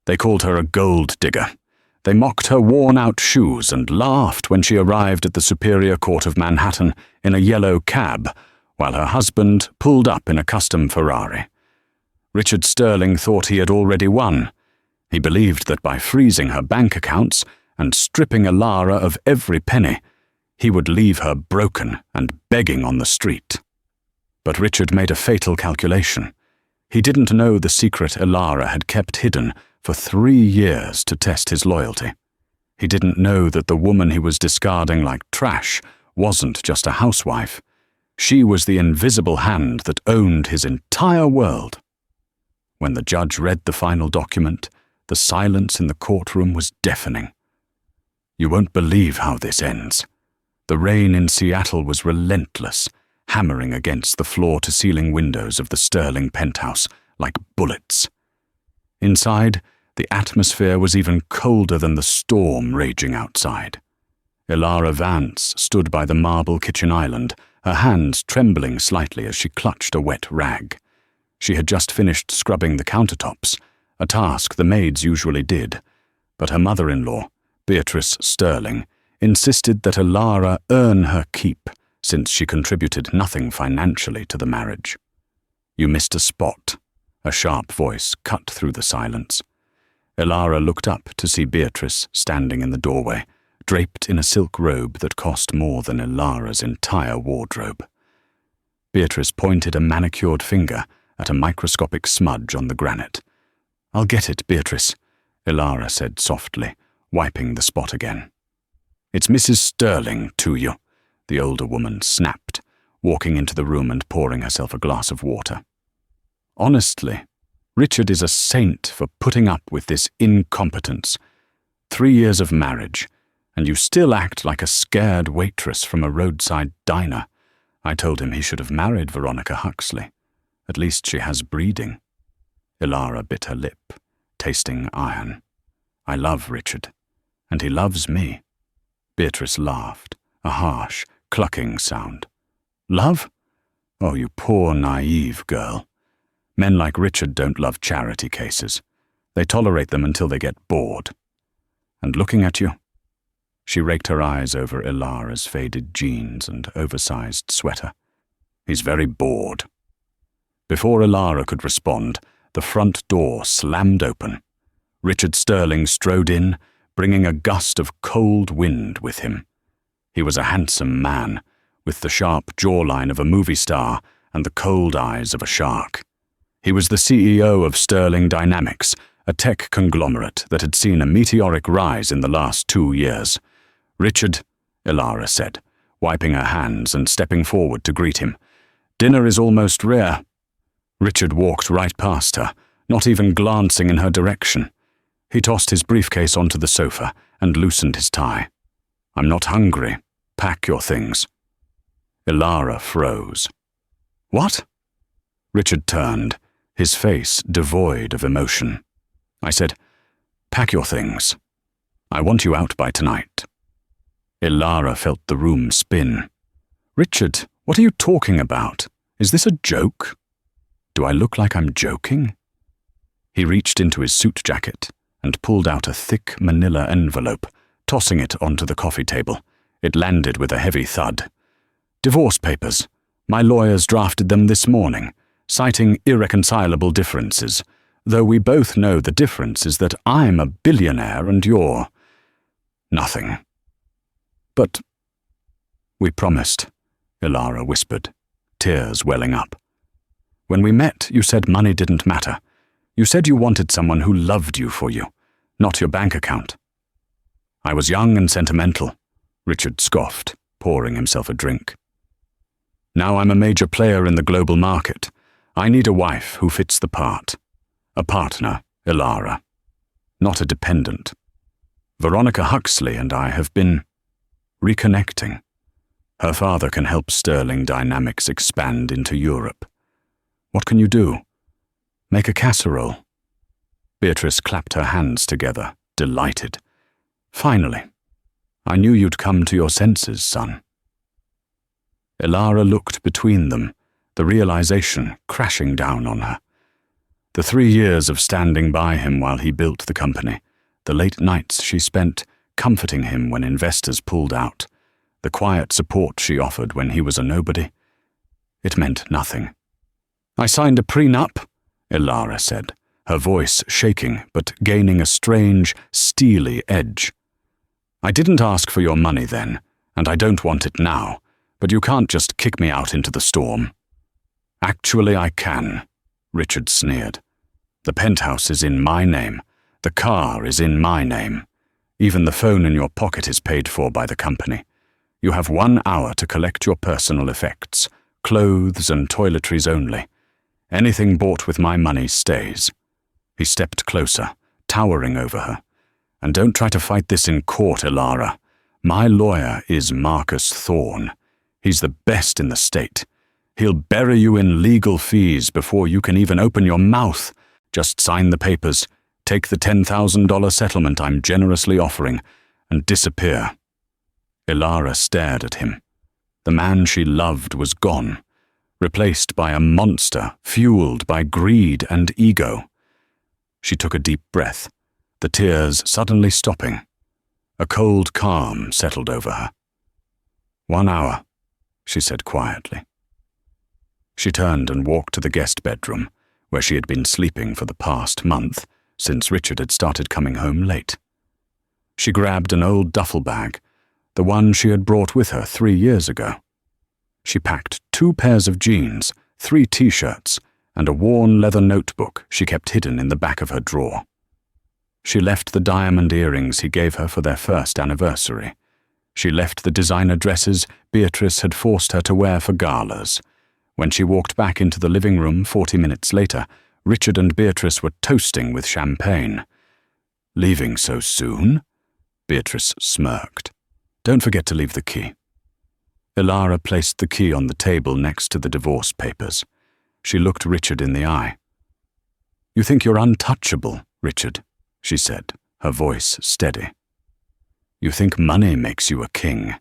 They called her a gold digger. They mocked her worn-out shoes and laughed when she arrived at the Superior Court of Manhattan in a yellow cab, while her husband pulled up in a custom Ferrari. Richard Sterling thought he had already won. He believed that by freezing her bank accounts and stripping Elara of every penny, he would leave her broken and begging on the street. But Richard made a fatal calculation. He didn't know the secret Elara had kept hidden for 3 years to test his loyalty. He didn't know that the woman he was discarding like trash wasn't just a housewife. She was the invisible hand that owned his entire world. When the judge read the final document, the silence in the courtroom was deafening. You won't believe how this ends. The rain in Seattle was relentless, hammering against the floor-to-ceiling windows of the Sterling penthouse like bullets. Inside, the atmosphere was even colder than the storm raging outside. Elara Vance stood by the marble kitchen island, her hands trembling slightly as she clutched a wet rag. She had just finished scrubbing the countertops, a task the maids usually did, but her mother-in-law, Beatrice Sterling, insisted that Elara earn her keep, since she contributed nothing financially to the marriage. You missed a spot. A sharp voice cut through the silence. Elara looked up to see Beatrice standing in the doorway, draped in a silk robe that cost more than Elara's entire wardrobe. Beatrice pointed a manicured finger at a microscopic smudge on the granite. "I'll get it, Beatrice," Elara said softly, wiping the spot again. "It's Mrs. Sterling to you," the older woman snapped, walking into the room and pouring herself a glass of water. Honestly, Richard is a saint for putting up with this incompetence. 3 years of marriage, and you still act like a scared waitress from a roadside diner. I told him he should have married Veronica Huxley. At least she has breeding. Elara bit her lip, tasting iron. I love Richard, and he loves me. Beatrice laughed, a harsh, clucking sound. Love? Oh, you poor, naive girl. Men like Richard don't love charity cases. They tolerate them until they get bored. And looking at you, she raked her eyes over Elara's faded jeans and oversized sweater. He's very bored. Before Elara could respond, the front door slammed open. Richard Sterling strode in, bringing a gust of cold wind with him. He was a handsome man, with the sharp jawline of a movie star and the cold eyes of a shark. He was the CEO of Sterling Dynamics, a tech conglomerate that had seen a meteoric rise in the last 2 years. "Richard," Elara said, wiping her hands and stepping forward to greet him. "Dinner is almost rare." Richard walked right past her, not even glancing in her direction. He tossed his briefcase onto the sofa and loosened his tie. "I'm not hungry. Pack your things." Elara froze. "What?" Richard turned, his face devoid of emotion. I said, "Pack your things. I want you out by tonight." Elara felt the room spin. "Richard, what are you talking about? Is this a joke? Do I look like I'm joking?" He reached into his suit jacket and pulled out a thick manila envelope, tossing it onto the coffee table. It landed with a heavy thud. "Divorce papers. My lawyers drafted them this morning, citing irreconcilable differences, though we both know the difference is that I'm a billionaire and you're nothing." "But we promised," Elara whispered, tears welling up. "When we met, you said money didn't matter. You said you wanted someone who loved you for you, not your bank account." "I was young and sentimental," Richard scoffed, pouring himself a drink. "Now I'm a major player in the global market. I need a wife who fits the part. A partner, Elara. Not a dependent. Veronica Huxley and I have been reconnecting. Her father can help Sterling Dynamics expand into Europe. What can you do? Make a casserole." Beatrice clapped her hands together, delighted. "Finally. I knew you'd come to your senses, son." Elara looked between them, the realization crashing down on her. The 3 years of standing by him while he built the company, the late nights she spent comforting him when investors pulled out, the quiet support she offered when he was a nobody. It meant nothing. "I signed a prenup," Ilara said, her voice shaking but gaining a strange, steely edge. "I didn't ask for your money then, and I don't want it now, but you can't just kick me out into the storm." "Actually, I can," Richard sneered. "The penthouse is in my name. The car is in my name. Even the phone in your pocket is paid for by the company. You have 1 hour to collect your personal effects, clothes and toiletries only. Anything bought with my money stays." He stepped closer, towering over her. "And don't try to fight this in court, Ilara. My lawyer is Marcus Thorne. He's the best in the state. He'll bury you in legal fees before you can even open your mouth. Just sign the papers, take the $10,000 settlement I'm generously offering, and disappear." Ilara stared at him. The man she loved was gone, replaced by a monster fueled by greed and ego. She took a deep breath, the tears suddenly stopping. A cold calm settled over her. "1 hour," she said quietly. She turned and walked to the guest bedroom, where she had been sleeping for the past month, since Richard had started coming home late. She grabbed an old duffel bag, the one she had brought with her 3 years ago. She packed 2 pairs of jeans, 3 t-shirts, and a worn leather notebook she kept hidden in the back of her drawer. She left the diamond earrings he gave her for their first anniversary. She left the designer dresses Beatrice had forced her to wear for galas. When she walked back into the living room 40 minutes later, Richard and Beatrice were toasting with champagne. "Leaving so soon?" Beatrice smirked. "Don't forget to leave the key." Ilara placed the key on the table next to the divorce papers. She looked Richard in the eye. "You think you're untouchable, Richard," she said, her voice steady. "You think money makes you a king,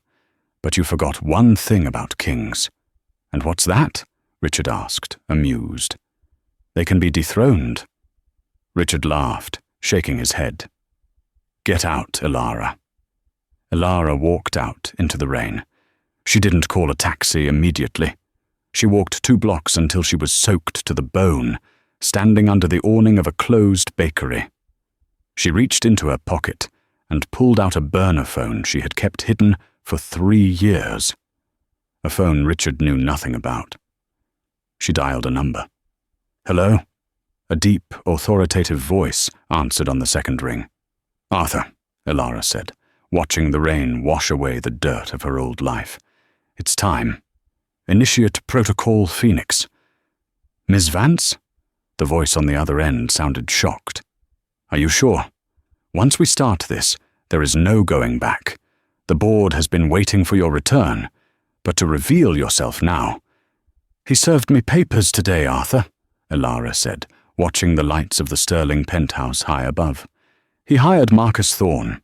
but you forgot one thing about kings." "And what's that?" Richard asked, amused. "They can be dethroned." Richard laughed, shaking his head. "Get out, Ilara." Ilara walked out into the rain. She didn't call a taxi immediately. She walked 2 blocks until she was soaked to the bone, standing under the awning of a closed bakery. She reached into her pocket and pulled out a burner phone she had kept hidden for 3 years. A phone Richard knew nothing about. She dialed a number. "Hello?" A deep, authoritative voice answered on the second ring. "Arthur," Ilara said, watching the rain wash away the dirt of her old life. "It's time. Initiate Protocol Phoenix." "Ms. Vance?" The voice on the other end sounded shocked. "Are you sure? Once we start this, there is no going back. The board has been waiting for your return, but to reveal yourself now—" "He served me papers today, Arthur," Ilara said, watching the lights of the Sterling penthouse high above. "He hired Marcus Thorne."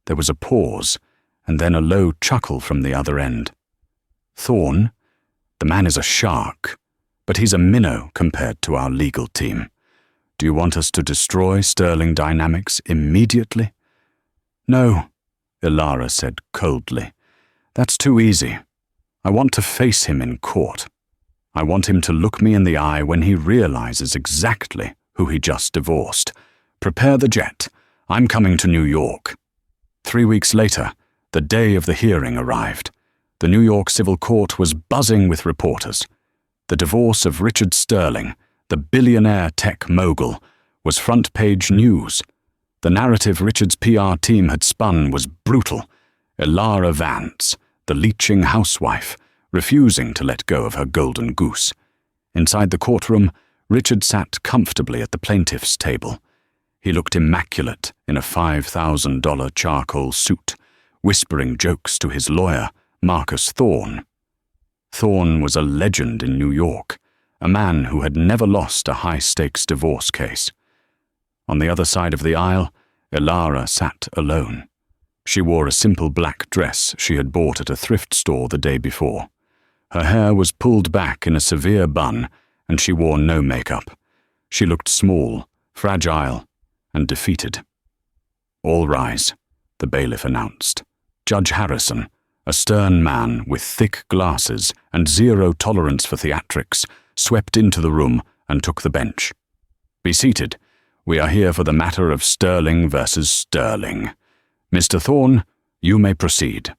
There was a pause, and then a low chuckle from the other end. "Thorne? The man is a shark, but he's a minnow compared to our legal team. Do you want us to destroy Sterling Dynamics immediately?" "No," Ilara said coldly. "That's too easy. I want to face him in court. I want him to look me in the eye when he realizes exactly who he just divorced. Prepare the jet. I'm coming to New York." 3 weeks later, the day of the hearing arrived. The New York Civil Court was buzzing with reporters. The divorce of Richard Sterling, the billionaire tech mogul, was front-page news. The narrative Richard's PR team had spun was brutal. Ilara Vance, the leeching housewife, refusing to let go of her golden goose. Inside the courtroom, Richard sat comfortably at the plaintiff's table. He looked immaculate in a $5,000 charcoal suit, whispering jokes to his lawyer, Marcus Thorne. Thorne was a legend in New York, a man who had never lost a high-stakes divorce case. On the other side of the aisle, Ilara sat alone. She wore a simple black dress she had bought at a thrift store the day before. Her hair was pulled back in a severe bun, and she wore no makeup. She looked small, fragile, and defeated. "All rise," the bailiff announced. Judge Harrison, a stern man with thick glasses and zero tolerance for theatrics, swept into the room and took the bench. "Be seated. We are here for the matter of Sterling versus Sterling. Mr. Thorne, you may proceed."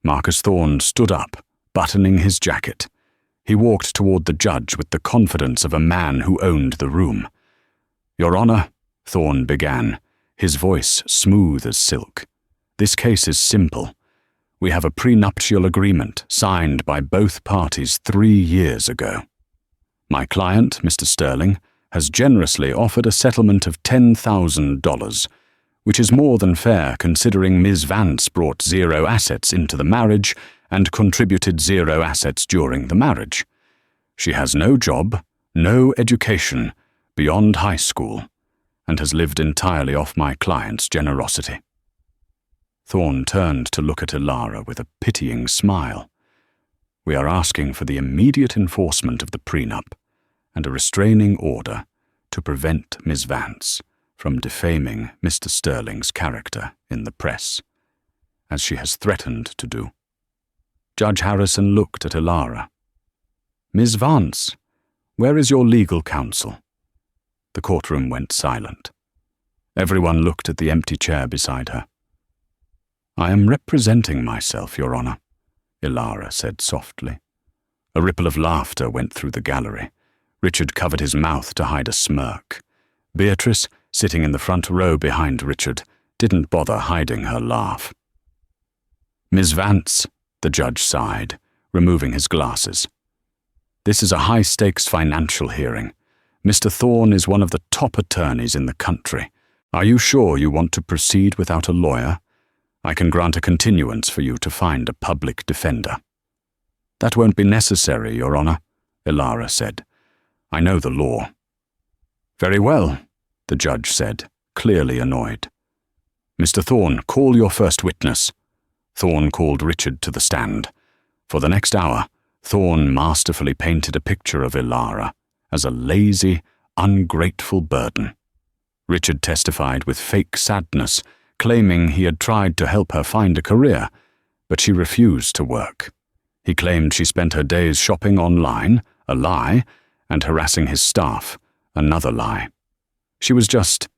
Marcus Thorne stood up, buttoning his jacket. He walked toward the judge with the confidence of a man who owned the room. "Your Honor," Thorne began, his voice smooth as silk. "This case is simple. We have a prenuptial agreement signed by both parties 3 years ago. My client, Mr. Sterling, has generously offered a settlement of $10,000, which is more than fair considering Ms. Vance brought 0 assets into the marriage and contributed 0 assets during the marriage. She has no job, no education, beyond high school, and has lived entirely off my client's generosity." Thorne turned to look at Ilara with a pitying smile. "We are asking for the immediate enforcement of the prenup and a restraining order to prevent Ms. Vance from defaming Mr. Sterling's character in the press, as she has threatened to do." Judge Harrison looked at Ilara. "Ms. Vance, where is your legal counsel?" The courtroom went silent. Everyone looked at the empty chair beside her. "I am representing myself, Your Honor," Ilara said softly. A ripple of laughter went through the gallery. Richard covered his mouth to hide a smirk. Beatrice, sitting in the front row behind Richard, didn't bother hiding her laugh. "Ms. Vance," the judge sighed, removing his glasses. "This is a high-stakes financial hearing. Mr. Thorne is one of the top attorneys in the country. Are you sure you want to proceed without a lawyer? I can grant a continuance for you to find a public defender." "That won't be necessary, Your Honor," Ilara said. "I know the law." "Very well," the judge said, clearly annoyed. "Mr. Thorne, call your first witness." Thorne called Richard to the stand. For the next hour, Thorne masterfully painted a picture of Ilara as a lazy, ungrateful burden. Richard testified with fake sadness, claiming he had tried to help her find a career, but she refused to work. He claimed she spent her days shopping online, a lie, and harassing his staff, another lie. She was just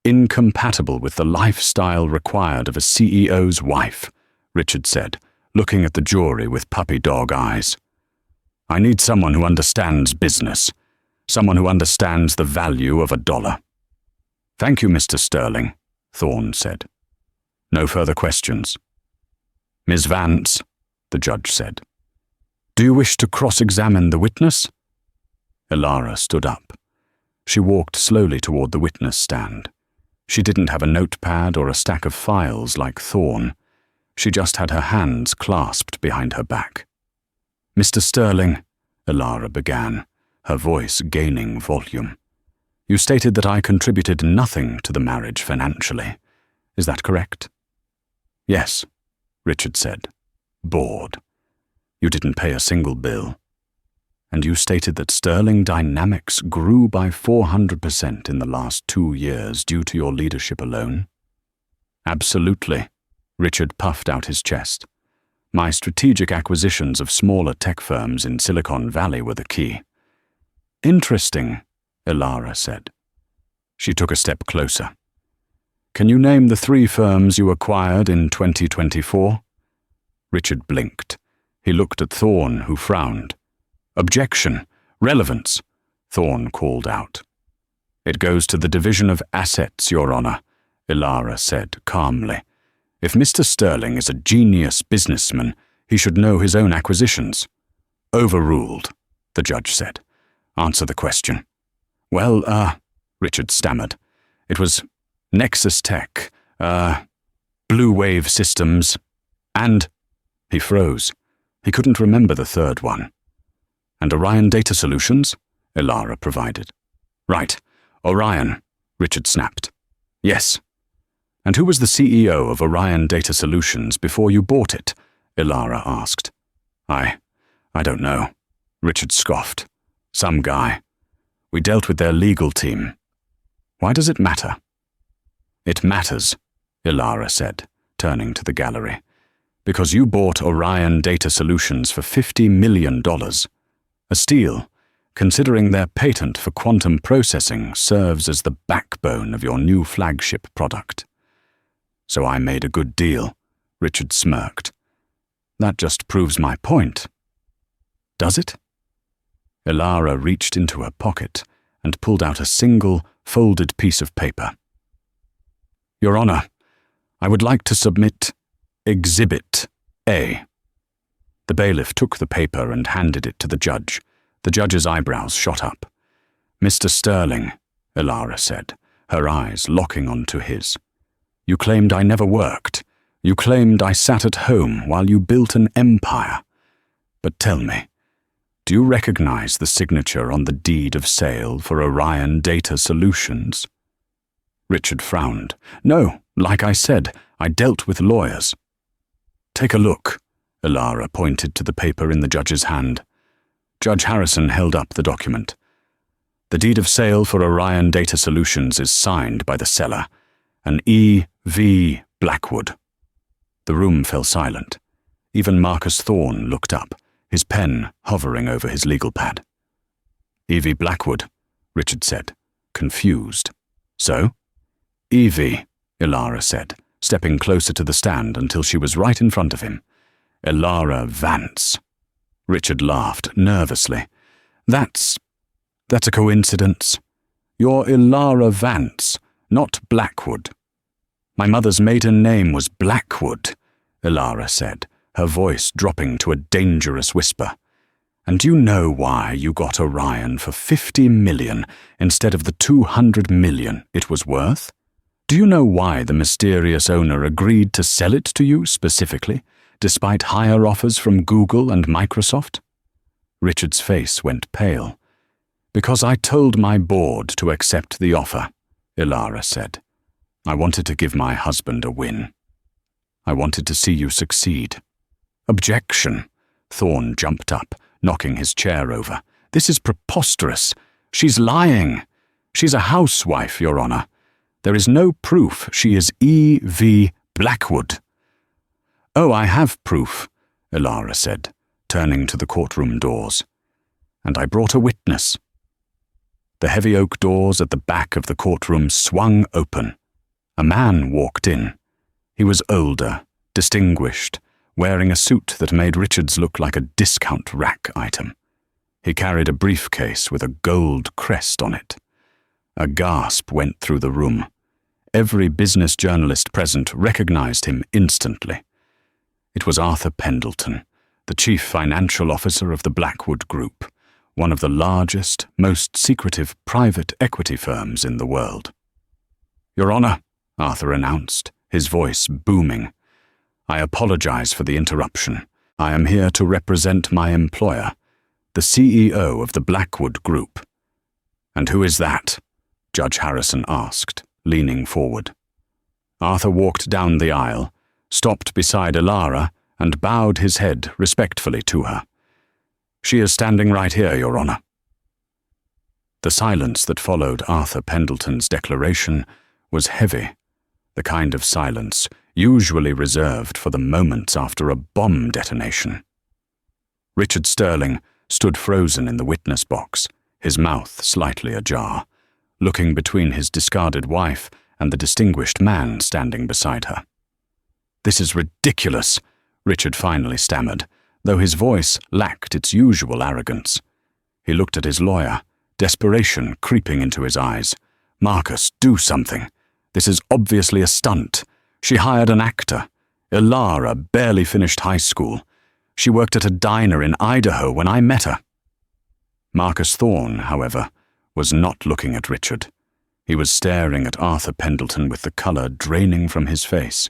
incompatible with the lifestyle required of a CEO's wife, Richard said, looking at the jury with puppy dog eyes. "I need someone who understands business, someone who understands the value of $1. "Thank you, Mr. Sterling," Thorne said. "No further questions." "Ms. Vance," the judge said, "do you wish to cross-examine the witness?" Ilara stood up. She walked slowly toward the witness stand. She didn't have a notepad or a stack of files like Thorne. She just had her hands clasped behind her back. "Mr. Sterling," Ilara began, her voice gaining volume, "you stated that I contributed nothing to the marriage financially. Is that correct?" "Yes," Richard said, bored. "You didn't pay a single bill. And you stated that Sterling Dynamics grew by 400% in the last 2 years due to your leadership alone?" "Absolutely," Richard puffed out his chest. "My strategic acquisitions of smaller tech firms in Silicon Valley were the key." "Interesting," Ilara said. She took a step closer. "Can you name the 3 firms you acquired in 2024? Richard blinked. He looked at Thorne, who frowned. "Objection! Relevance!" Thorne called out. "It goes to the division of assets, Your Honor," Ilara said calmly. "If Mr. Sterling is a genius businessman, he should know his own acquisitions." "Overruled," the judge said. "Answer the question." "Well, Richard stammered. "It was Nexus Tech, Blue Wave Systems, and—" He froze. He couldn't remember the third one. "And Orion Data Solutions?" Ilara provided. "Right. Orion," Richard snapped. "Yes." "And who was the CEO of Orion Data Solutions before you bought it?" Ilara asked. I don't know," Richard scoffed. "Some guy. We dealt with their legal team. Why does it matter? It matters, Ilara said, turning to the gallery, because you bought Orion Data Solutions for $50 million. A steal, considering their patent for quantum processing serves as the backbone of your new flagship product. So I made a good deal, Richard smirked. That just proves my point. Does it? Ilara reached into her pocket and pulled out a single, folded piece of paper. Your Honor, I would like to submit Exhibit A. The bailiff took the paper and handed it to the judge. The judge's eyebrows shot up. Mr. Sterling, Ilara said, her eyes locking onto his. You claimed I never worked. You claimed I sat at home while you built an empire. But tell me, do you recognize the signature on the deed of sale for Orion Data Solutions? Richard frowned. No, like I said, I dealt with lawyers. Take a look. Ilara pointed to the paper in the judge's hand. Judge Harrison held up the document. The deed of sale for Orion Data Solutions is signed by the seller, an E.V. Blackwood. The room fell silent. Even Marcus Thorne looked up, his pen hovering over his legal pad. E.V. Blackwood, Richard said, confused. So? E.V., Ilara said, stepping closer to the stand until she was right in front of him. Ilara Vance. Richard laughed nervously. That's a coincidence. You're Ilara Vance, not Blackwood. My mother's maiden name was Blackwood, Ilara said, her voice dropping to a dangerous whisper. And do you know why you got Orion for $50 million instead of the $200 million it was worth? Do you know why the mysterious owner agreed to sell it to you specifically, despite higher offers from Google and Microsoft? Richard's face went pale. Because I told my board to accept the offer, Ilara said. I wanted to give my husband a win. I wanted to see you succeed. Objection! Thorne jumped up, knocking his chair over. This is preposterous. She's lying. She's a housewife, Your Honor. There is no proof she is E.V. Blackwood. Oh, I have proof, Ilara said, turning to the courtroom doors. And I brought a witness. The heavy oak doors at the back of the courtroom swung open. A man walked in. He was older, distinguished, wearing a suit that made Richards look like a discount rack item. He carried a briefcase with a gold crest on it. A gasp went through the room. Every business journalist present recognized him instantly. It was Arthur Pendleton, the chief financial officer of the Blackwood Group, one of the largest, most secretive private equity firms in the world. Your Honor, Arthur announced, his voice booming. I apologize for the interruption. I am here to represent my employer, the CEO of the Blackwood Group. And who is that? Judge Harrison asked, leaning forward. Arthur walked down the aisle, stopped beside Ilara, and bowed his head respectfully to her. She is standing right here, Your Honor. The silence that followed Arthur Pendleton's declaration was heavy, the kind of silence usually reserved for the moments after a bomb detonation. Richard Sterling stood frozen in the witness box, his mouth slightly ajar, looking between his discarded wife and the distinguished man standing beside her. This is ridiculous, Richard finally stammered, though his voice lacked its usual arrogance. He looked at his lawyer, desperation creeping into his eyes. Marcus, do something. This is obviously a stunt. She hired an actor. Ilara barely finished high school. She worked at a diner in Idaho when I met her. Marcus Thorne, however, was not looking at Richard. He was staring at Arthur Pendleton with the color draining from his face.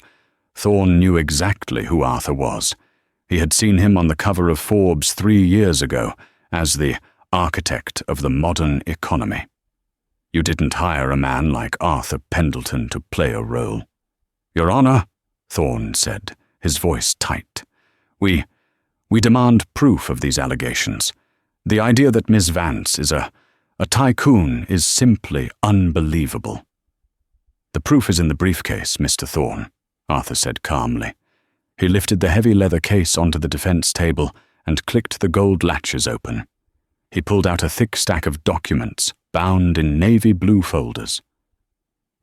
Thorne knew exactly who Arthur was. He had seen him on the cover of Forbes 3 years ago as the architect of the modern economy. You didn't hire a man like Arthur Pendleton to play a role. Your Honor, Thorne said, his voice tight. We demand proof of these allegations. The idea that Miss Vance is a A tycoon is simply unbelievable. The proof is in the briefcase, Mr. Thorne, Arthur said calmly. He lifted the heavy leather case onto the defense table and clicked the gold latches open. He pulled out a thick stack of documents, bound in navy blue folders.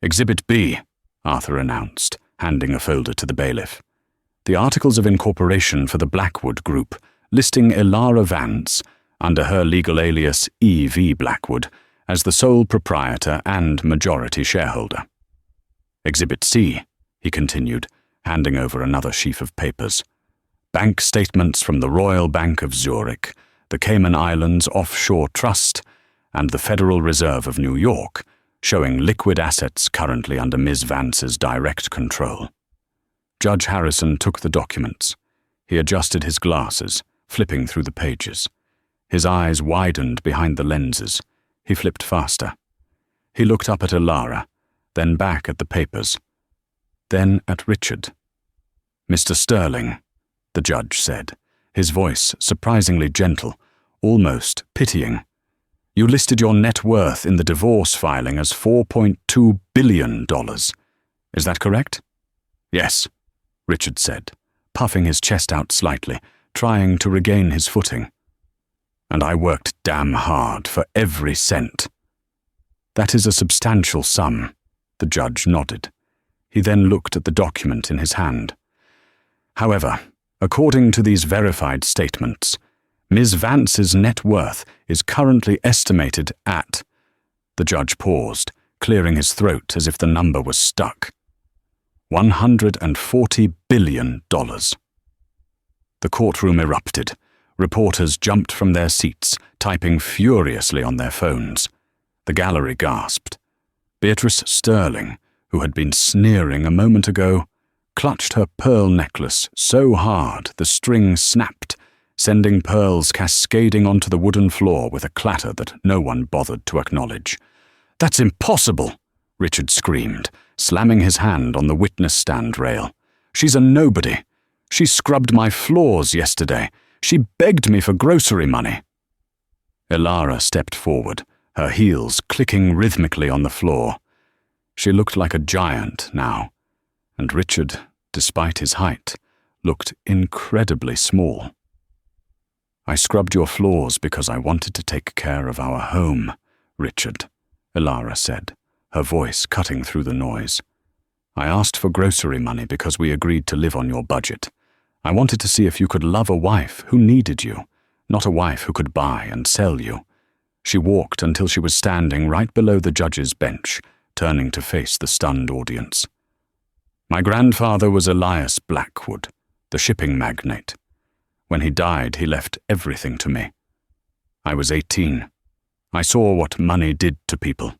Exhibit B, Arthur announced, handing a folder to the bailiff. The Articles of Incorporation for the Blackwood Group, listing Elara Vance, under her legal alias E.V. Blackwood, as the sole proprietor and majority shareholder. Exhibit C, he continued, handing over another sheaf of papers. Bank statements from the Royal Bank of Zurich, the Cayman Islands Offshore Trust, and the Federal Reserve of New York, showing liquid assets currently under Ms. Vance's direct control. Judge Harrison took the documents. He adjusted his glasses, flipping through the pages. His eyes widened behind the lenses. He flipped faster. He looked up at Elara, then back at the papers, then at Richard. Mr. Sterling, the judge said, his voice surprisingly gentle, almost pitying. You listed your net worth in the divorce filing as $4.2 billion. Is that correct? Yes, Richard said, puffing his chest out slightly, trying to regain his footing. And I worked damn hard for every cent. That is a substantial sum, the judge nodded. He then looked at the document in his hand. However, according to these verified statements, Ms. Vance's net worth is currently estimated at— The judge paused, clearing his throat as if the number was stuck. $140 billion. The courtroom erupted. Reporters jumped from their seats, typing furiously on their phones. The gallery gasped. Beatrice Sterling, who had been sneering a moment ago, clutched her pearl necklace so hard the string snapped, sending pearls cascading onto the wooden floor with a clatter that no one bothered to acknowledge. "That's impossible!" Richard screamed, slamming his hand on the witness stand rail. "She's a nobody. She scrubbed my floors yesterday. She begged me for grocery money." Elara stepped forward, her heels clicking rhythmically on the floor. She looked like a giant now, and Richard, despite his height, looked incredibly small. "I scrubbed your floors because I wanted to take care of our home, Richard," Elara said, her voice cutting through the noise. "I asked for grocery money because we agreed to live on your budget. I wanted to see if you could love a wife who needed you, not a wife who could buy and sell you." She walked until she was standing right below the judge's bench, turning to face the stunned audience. "My grandfather was Elias Blackwood, the shipping magnate. When he died, he left everything to me. I was 18. I saw what money did to people.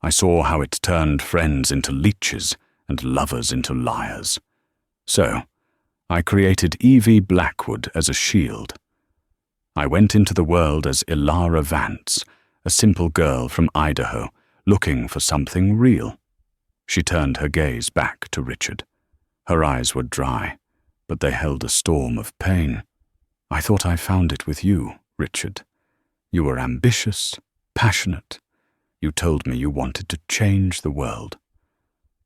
I saw how it turned friends into leeches and lovers into liars. So, I created E.V. Blackwood as a shield. I went into the world as Elara Vance, a simple girl from Idaho, looking for something real." She turned her gaze back to Richard. Her eyes were dry, but they held a storm of pain. "I thought I found it with you, Richard. You were ambitious, passionate. You told me you wanted to change the world.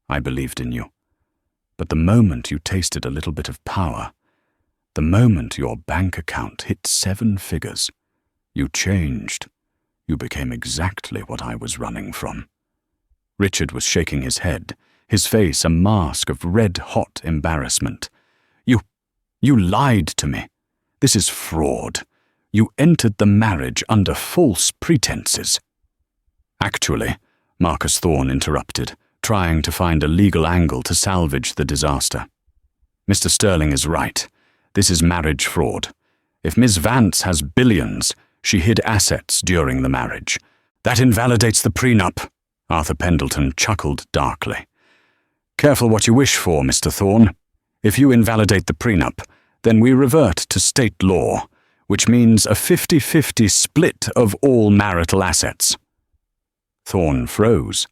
I believed in you. But the moment you tasted a little bit of power, the moment your bank account hit 7 figures, you changed. You became exactly what I was running from." Richard was shaking his head, his face a mask of red-hot embarrassment. You lied to me. This is fraud. You entered the marriage under false pretenses." "Actually," Marcus Thorne interrupted, trying to find a legal angle to salvage the disaster. "Mr. Sterling is right. This is marriage fraud. If Ms. Vance has billions, she hid assets during the marriage. That invalidates the prenup." Arthur Pendleton chuckled darkly. "Careful what you wish for, Mr. Thorne. If you invalidate the prenup, then we revert to state law, which means a 50-50 split of all marital assets." Thorne froze.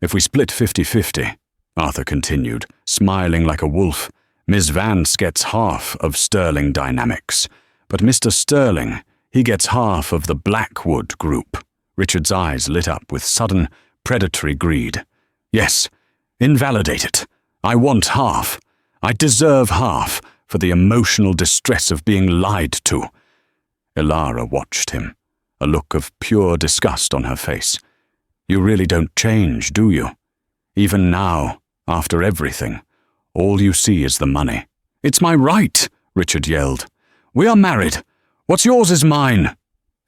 "If we split 50-50, Arthur continued, smiling like a wolf, "Ms. Vance gets half of Sterling Dynamics, but Mr. Sterling, he gets half of the Blackwood Group, Richard's eyes lit up with sudden, predatory greed. "Yes, invalidate it. I want half. I deserve half for the emotional distress of being lied to." Ilara watched him, a look of pure disgust on her face. "You really don't change, do you? Even now, after everything, all you see is the money." "It's my right," Richard yelled. "We are married. What's yours is mine."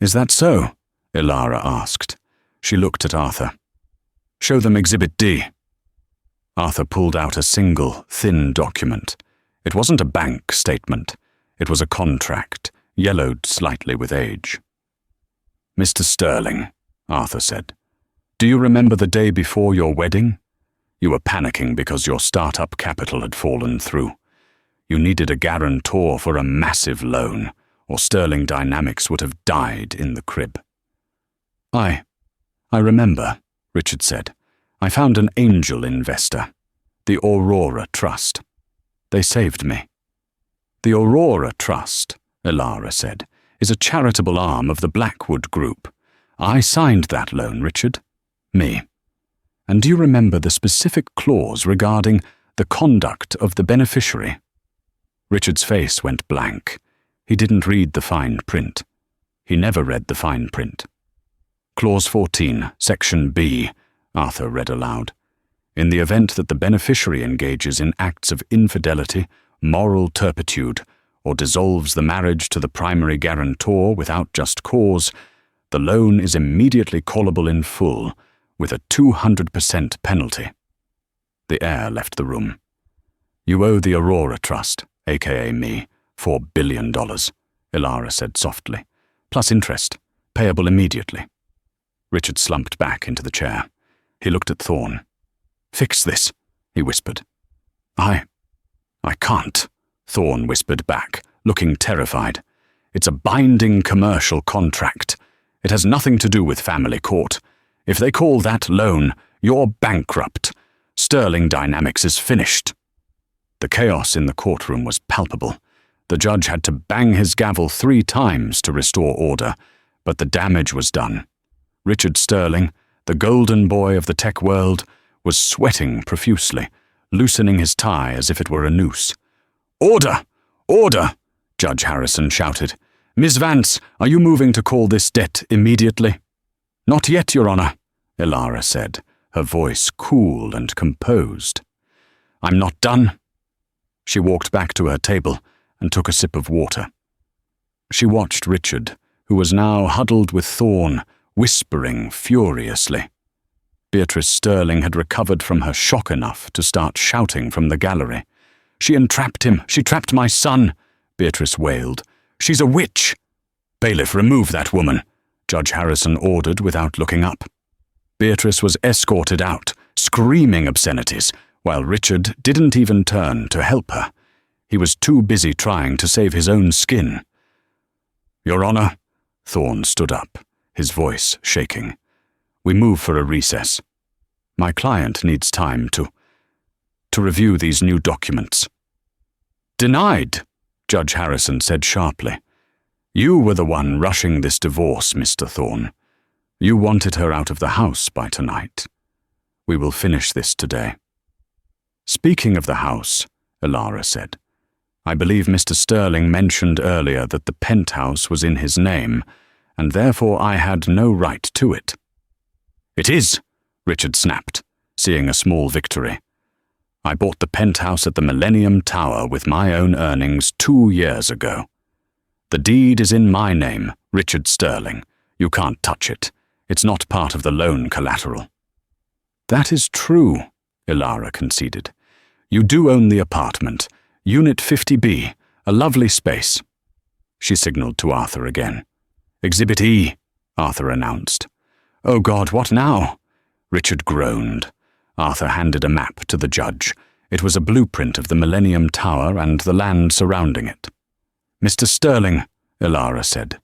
"Is that so?" Ilara asked. She looked at Arthur. "Show them Exhibit D." Arthur pulled out a single, thin document. It wasn't a bank statement. It was a contract, yellowed slightly with age. "Mr. Sterling," Arthur said, "do you remember the day before your wedding? You were panicking because your startup capital had fallen through. You needed a guarantor for a massive loan, or Sterling Dynamics would have died in the crib." I remember," Richard said. "I found an angel investor, the Aurora Trust. They saved me." "The Aurora Trust," Ilara said, "is a charitable arm of the Blackwood Group. I signed that loan, Richard. Me. And do you remember the specific clause regarding the conduct of the beneficiary?" Richard's face went blank. He didn't read the fine print. He never read the fine print. "Clause 14, Section B," Arthur read aloud. "In the event that the beneficiary engages in acts of infidelity, moral turpitude, or dissolves the marriage to the primary guarantor without just cause, the loan is immediately callable in full, with a 200% penalty." The heir left the room. "You owe the Aurora Trust, aka me, $4 billion, Ilara said softly, "plus interest, payable immediately." Richard slumped back into the chair. He looked at Thorne. "Fix this," he whispered. I can't," Thorne whispered back, looking terrified. "It's a binding commercial contract. It has nothing to do with family court. If they call that loan, you're bankrupt. Sterling Dynamics is finished." The chaos in the courtroom was palpable. The judge had to bang his gavel 3 times to restore order, but the damage was done. Richard Sterling, the golden boy of the tech world, was sweating profusely, loosening his tie as if it were a noose. "Order! Order!" Judge Harrison shouted. "Ms. Vance, are you moving to call this debt immediately?" "Not yet, Your Honor," Ilara said, her voice cool and composed. "I'm not done." She walked back to her table and took a sip of water. She watched Richard, who was now huddled with Thorne, whispering furiously. Beatrice Sterling had recovered from her shock enough to start shouting from the gallery. "She entrapped him! She trapped my son!" Beatrice wailed. "She's a witch!" "Bailiff, remove that woman," Judge Harrison ordered without looking up. Beatrice was escorted out, screaming obscenities, while Richard didn't even turn to help her. He was too busy trying to save his own skin. "Your Honor," Thorne stood up, his voice shaking. "We move for a recess. My client needs time to review these new documents." "Denied," Judge Harrison said sharply. "You were the one rushing this divorce, Mr. Thorne. You wanted her out of the house by tonight. We will finish this today." "Speaking of the house," Ilara said, "I believe Mr. Sterling mentioned earlier that the penthouse was in his name, and therefore I had no right to it." "It is," Richard snapped, seeing a small victory. "I bought the penthouse at the Millennium Tower with my own earnings 2 years ago. The deed is in my name, Richard Sterling. You can't touch it. It's not part of the loan collateral." "That is true," Ilara conceded. "You do own the apartment, Unit 50B, a lovely space." She signaled to Arthur again. "Exhibit E," Arthur announced. "Oh God, what now?" Richard groaned. Arthur handed a map to the judge. It was a blueprint of the Millennium Tower and the land surrounding it. "Mr. Sterling," Ilara said,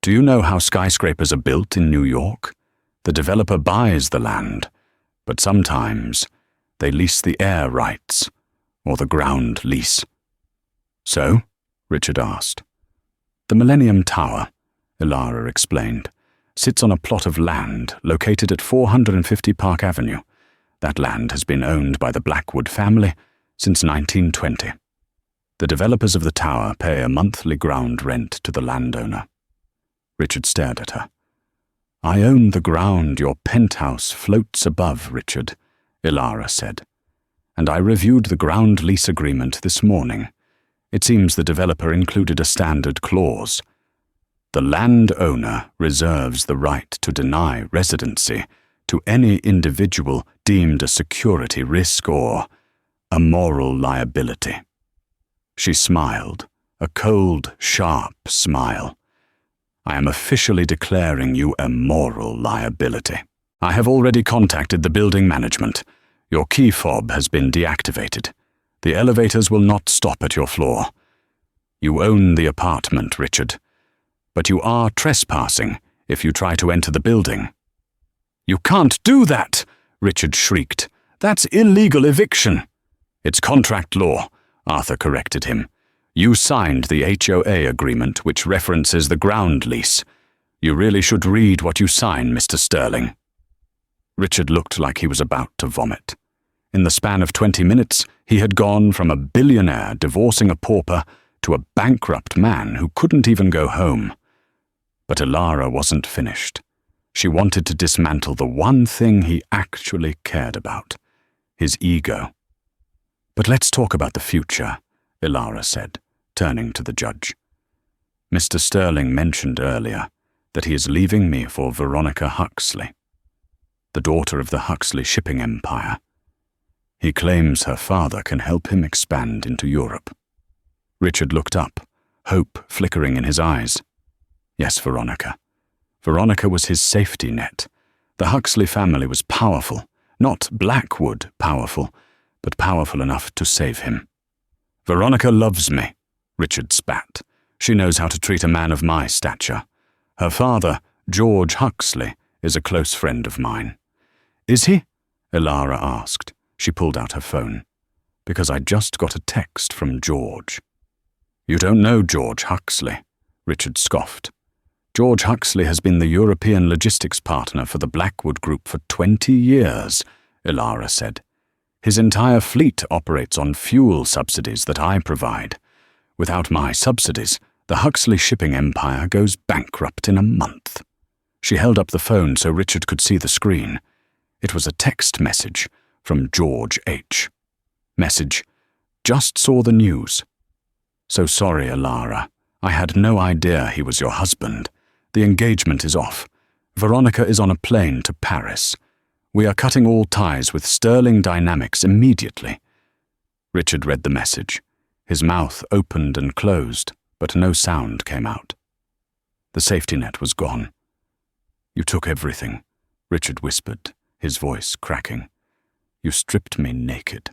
"do you know how skyscrapers are built in New York? The developer buys the land, but sometimes they lease the air rights, or the ground lease." "So?" Richard asked. "The Millennium Tower," Ilara explained, sits on a plot of land located at 450 Park Avenue. That land has been owned by the Blackwood family since 1920. The developers of the tower pay a monthly ground rent to the landowner. Richard stared at her. "I own the ground your penthouse floats above, Richard," Ilara said. "And I reviewed the ground lease agreement this morning. It seems the developer included a standard clause. The landowner reserves the right to deny residency to any individual deemed a security risk or a moral liability." She smiled, a cold, sharp smile. "I am officially declaring you a moral liability. I have already contacted the building management. Your key fob has been deactivated. The elevators will not stop at your floor. You own the apartment, Richard, but you are trespassing if you try to enter the building." "You can't do that!" Richard shrieked. "That's illegal eviction." "It's contract law," Arthur corrected him. "You signed the HOA agreement which references the ground lease. You really should read what you sign, Mr. Sterling." Richard looked like he was about to vomit. In the span of 20 minutes, he had gone from a billionaire divorcing a pauper to a bankrupt man who couldn't even go home. But Ilara wasn't finished. She wanted to dismantle the one thing he actually cared about, his ego. "But let's talk about the future," Ilara said, turning to the judge. "Mr. Sterling mentioned earlier that he is leaving me for Veronica Huxley, the daughter of the Huxley shipping empire. He claims her father can help him expand into Europe." Richard looked up, hope flickering in his eyes. Yes, Veronica. Veronica was his safety net. The Huxley family was powerful, not Blackwood powerful, but powerful enough to save him. "Veronica loves me," Richard spat. "She knows how to treat a man of my stature. Her father, George Huxley, is a close friend of mine." "Is he?" Ilara asked. She pulled out her phone. "Because I just got a text from George." "You don't know George Huxley," Richard scoffed. "George Huxley has been the European logistics partner for the Blackwood Group for 20 years, Ilara said. "His entire fleet operates on fuel subsidies that I provide. Without my subsidies, the Huxley shipping empire goes bankrupt in a month." She held up the phone so Richard could see the screen. It was a text message from George H. Message: "Just saw the news. So sorry, Ilara. I had no idea he was your husband. The engagement is off. Veronica is on a plane to Paris. We are cutting all ties with Sterling Dynamics immediately." Richard read the message. His mouth opened and closed, but no sound came out. The safety net was gone. "You took everything," Richard whispered, his voice cracking. "You stripped me naked."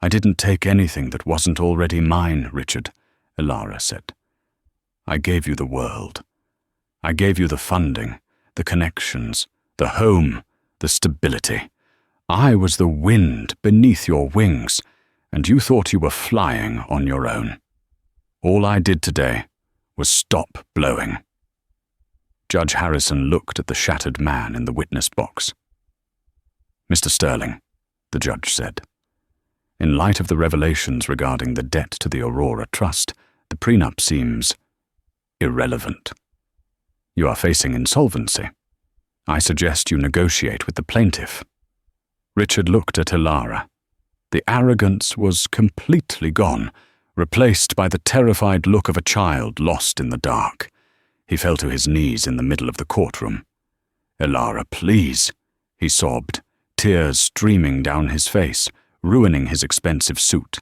"I didn't take anything that wasn't already mine, Richard," Ilara said. "I gave you the world. I gave you the funding, the connections, the home, the stability. I was the wind beneath your wings, and you thought you were flying on your own. All I did today was stop blowing." Judge Harrison looked at the shattered man in the witness box. "Mr. Sterling," the judge said, "in light of the revelations regarding the debt to the Aurora Trust, the prenup seems irrelevant. You are facing insolvency. I suggest you negotiate with the plaintiff." Richard looked at Ilara. The arrogance was completely gone, replaced by the terrified look of a child lost in the dark. He fell to his knees in the middle of the courtroom. "Ilara, please," he sobbed, tears streaming down his face, ruining his expensive suit.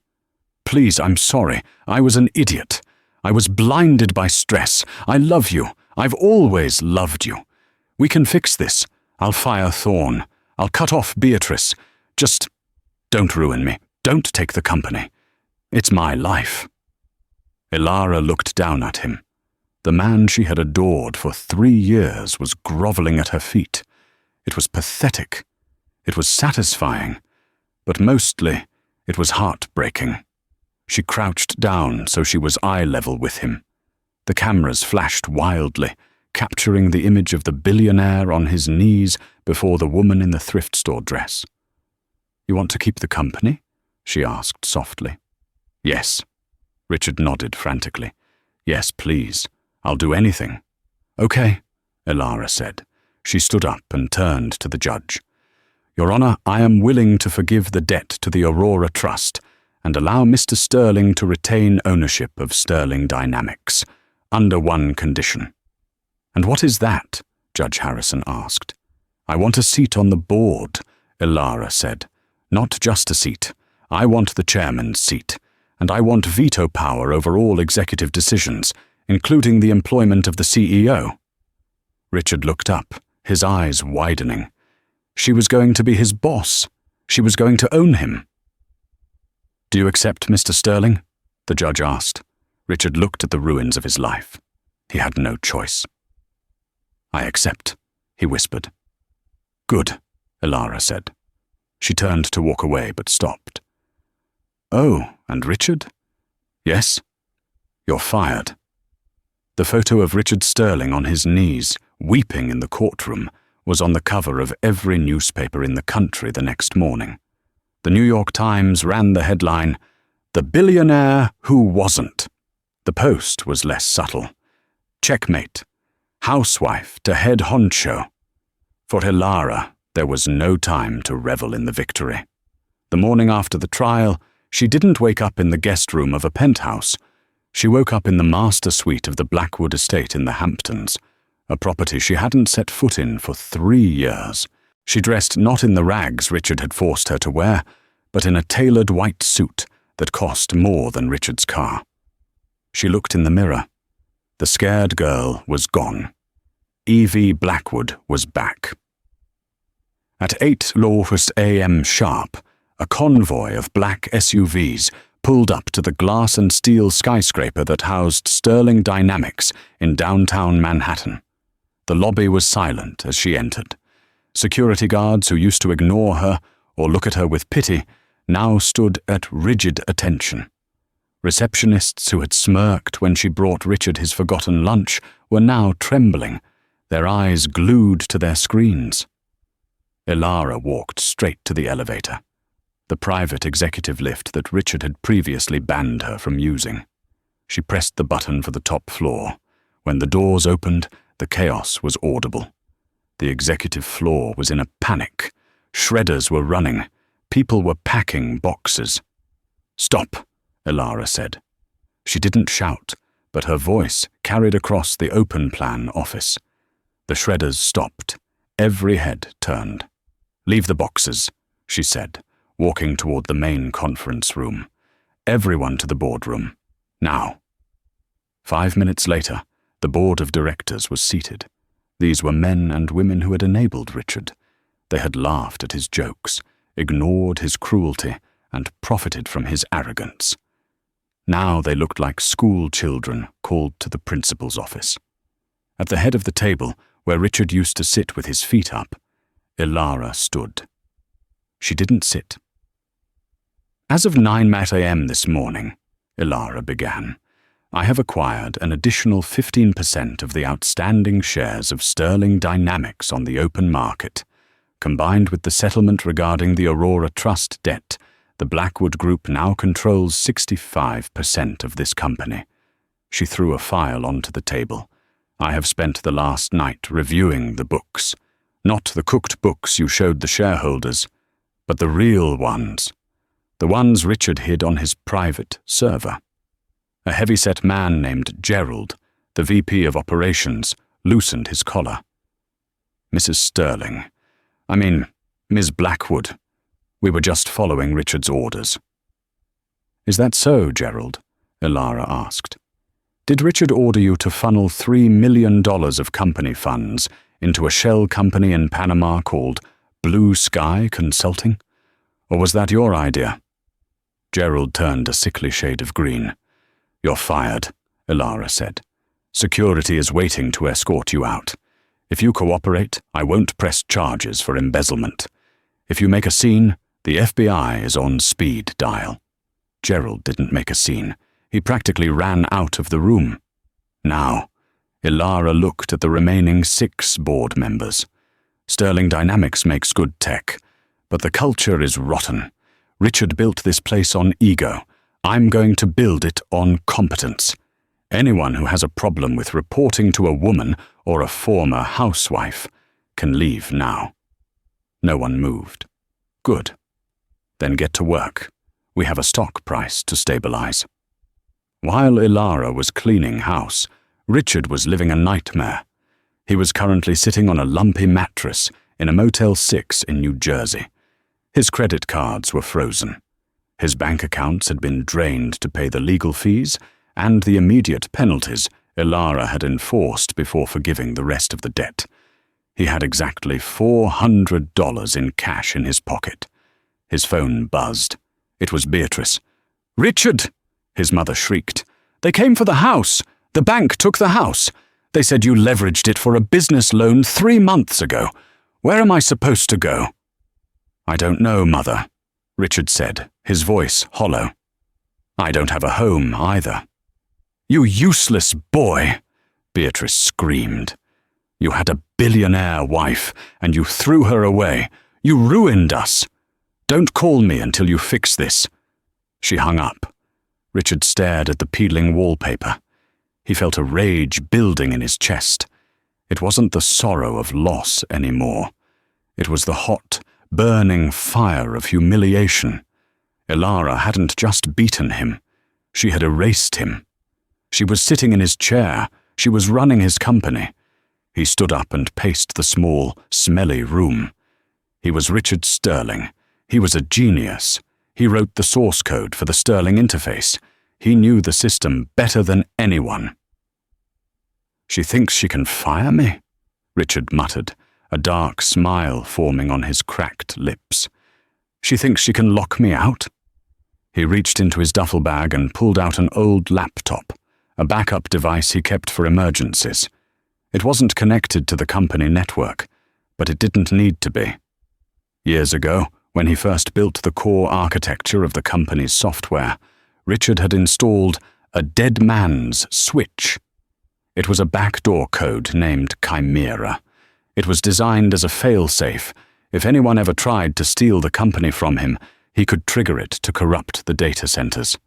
"Please, I'm sorry. I was an idiot. I was blinded by stress. I love you. I've always loved you. We can fix this. I'll fire Thorne. I'll cut off Beatrice. Just don't ruin me. Don't take the company. It's my life." Ilara looked down at him. The man she had adored for 3 years was groveling at her feet. It was pathetic. It was satisfying. But mostly, it was heartbreaking. She crouched down so she was eye level with him. The cameras flashed wildly, capturing the image of the billionaire on his knees before the woman in the thrift store dress. "You want to keep the company?" she asked softly. "Yes." Richard nodded frantically. "Yes, please. I'll do anything." "Okay," Elara said. She stood up and turned to the judge. "Your Honor, I am willing to forgive the debt to the Aurora Trust and allow Mr. Sterling to retain ownership of Sterling Dynamics, under one condition." "And what is that?" Judge Harrison asked. "I want a seat on the board," Elara said. "Not just a seat. I want the chairman's seat, and I want veto power over all executive decisions, including the employment of the CEO." Richard looked up, his eyes widening. She was going to be his boss. She was going to own him. "Do you accept, Mr. Sterling?" the judge asked. Richard looked at the ruins of his life. He had no choice. "I accept," he whispered. "Good," Elara said. She turned to walk away but stopped. "Oh, and Richard?" "Yes?" "You're fired." The photo of Richard Sterling on his knees, weeping in the courtroom, was on the cover of every newspaper in the country the next morning. The New York Times ran the headline, "The Billionaire Who Wasn't." The Post was less subtle. "Checkmate. Housewife to head honcho." For Elara, there was no time to revel in the victory. The morning after the trial, she didn't wake up in the guest room of a penthouse. She woke up in the master suite of the Blackwood estate in the Hamptons, a property she hadn't set foot in for 3 years. She dressed not in the rags Richard had forced her to wear, but in a tailored white suit that cost more than Richard's car. She looked in the mirror. The scared girl was gone. Evie Blackwood was back. At 8:00 a.m. sharp, a convoy of black SUVs pulled up to the glass and steel skyscraper that housed Sterling Dynamics in downtown Manhattan. The lobby was silent as she entered. Security guards who used to ignore her or look at her with pity now stood at rigid attention. Receptionists who had smirked when she brought Richard his forgotten lunch were now trembling, their eyes glued to their screens. Elara walked straight to the elevator, the private executive lift that Richard had previously banned her from using. She pressed the button for the top floor. When the doors opened, the chaos was audible. The executive floor was in a panic. Shredders were running. People were packing boxes. "Stop," Elara said. She didn't shout, but her voice carried across the open plan office. The shredders stopped. Every head turned. "Leave the boxes," she said, walking toward the main conference room. "Everyone to the boardroom. Now." 5 minutes later, the board of directors was seated. These were men and women who had enabled Richard. They had laughed at his jokes, ignored his cruelty, and profited from his arrogance. Now they looked like school children called to the principal's office. At the head of the table, where Richard used to sit with his feet up, Elara stood. She didn't sit. "As of 9 a.m. this morning," Elara began, "I have acquired an additional 15% of the outstanding shares of Sterling Dynamics on the open market. Combined with the settlement regarding the Aurora Trust debt, the Blackwood Group now controls 65% of this company." She threw a file onto the table. "I have spent the last night reviewing the books. Not the cooked books you showed the shareholders, but the real ones. The ones Richard hid on his private server." A heavy-set man named Gerald, the VP of Operations, loosened his collar. "Mrs. Sterling, Ms. Blackwood, we were just following Richard's orders." "Is that so, Gerald?" Elara asked. "Did Richard order you to funnel $3 million of company funds into a shell company in Panama called Blue Sky Consulting? Or was that your idea?" Gerald turned a sickly shade of green. "You're fired," Elara said. "Security is waiting to escort you out. If you cooperate, I won't press charges for embezzlement. If you make a scene, the FBI is on speed dial." Gerald didn't make a scene. He practically ran out of the room. "Now," Ilara looked at the remaining 6 board members. Sterling Dynamics makes good tech, but the culture is rotten. Richard built this place on ego. I'm going to build it on competence. Anyone who has a problem with reporting to a woman or a former housewife can leave now. No one moved. Good. Then get to work. We have a stock price to stabilize. While Ilara was cleaning house, Richard was living a nightmare. He was currently sitting on a lumpy mattress in a Motel 6 in New Jersey. His credit cards were frozen. His bank accounts had been drained to pay the legal fees and the immediate penalties Ilara had enforced before forgiving the rest of the debt. He had exactly $400 in cash in his pocket. His phone buzzed. It was Beatrice. "Richard!" his mother shrieked. "They came for the house. The bank took the house. They said you leveraged it for a business loan 3 months ago. Where am I supposed to go?" "I don't know, Mother," Richard said, his voice hollow. "I don't have a home either." "You useless boy!" Beatrice screamed. "You had a billionaire wife, and you threw her away. You ruined us. Don't call me until you fix this." She hung up. Richard stared at the peeling wallpaper. He felt a rage building in his chest. It wasn't the sorrow of loss anymore. It was the hot, burning fire of humiliation. Ilara hadn't just beaten him. She had erased him. She was sitting in his chair. She was running his company. He stood up and paced the small, smelly room. He was Richard Sterling. He was a genius. He wrote the source code for the Sterling interface. He knew the system better than anyone. "She thinks she can fire me?" Richard muttered, a dark smile forming on his cracked lips. "She thinks she can lock me out?" He reached into his duffel bag and pulled out an old laptop, a backup device he kept for emergencies. It wasn't connected to the company network, but it didn't need to be. Years ago, when he first built the core architecture of the company's software, Richard had installed a dead man's switch. It was a backdoor code named Chimera. It was designed as a fail-safe. If anyone ever tried to steal the company from him, he could trigger it to corrupt the data centers.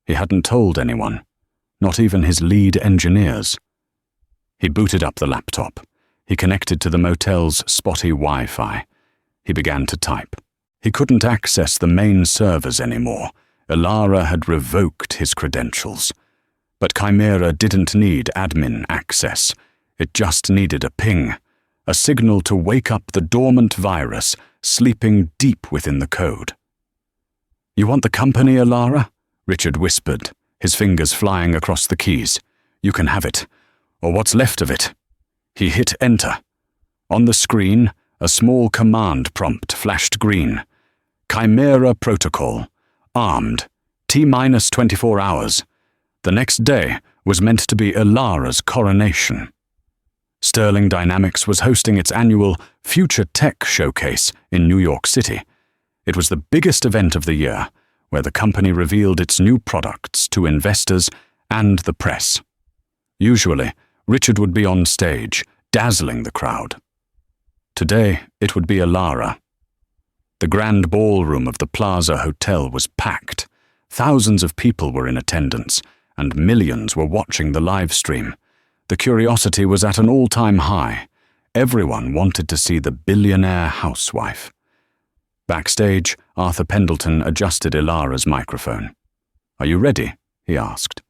He hadn't told anyone, not even his lead engineers. He booted up the laptop. He connected to the motel's spotty Wi-Fi. He began to type. He couldn't access the main servers anymore. Ilara had revoked his credentials. But Chimera didn't need admin access. It just needed a ping, a signal to wake up the dormant virus sleeping deep within the code. "You want the company, Ilara?" Richard whispered, his fingers flying across the keys. "You can have it, or what's left of it." He hit enter. On the screen, a small command prompt flashed green. Chimera Protocol. Armed. T-minus 24 hours. The next day was meant to be Ilara's coronation. Sterling Dynamics was hosting its annual Future Tech Showcase in New York City. It was the biggest event of the year, where the company revealed its new products to investors and the press. Usually, Richard would be on stage, dazzling the crowd. Today, it would be Ilara. The grand ballroom of the Plaza Hotel was packed. Thousands of people were in attendance, and millions were watching the live stream. The curiosity was at an all-time high. Everyone wanted to see the billionaire housewife. Backstage, Arthur Pendleton adjusted Ilara's microphone. "Are you ready?" he asked.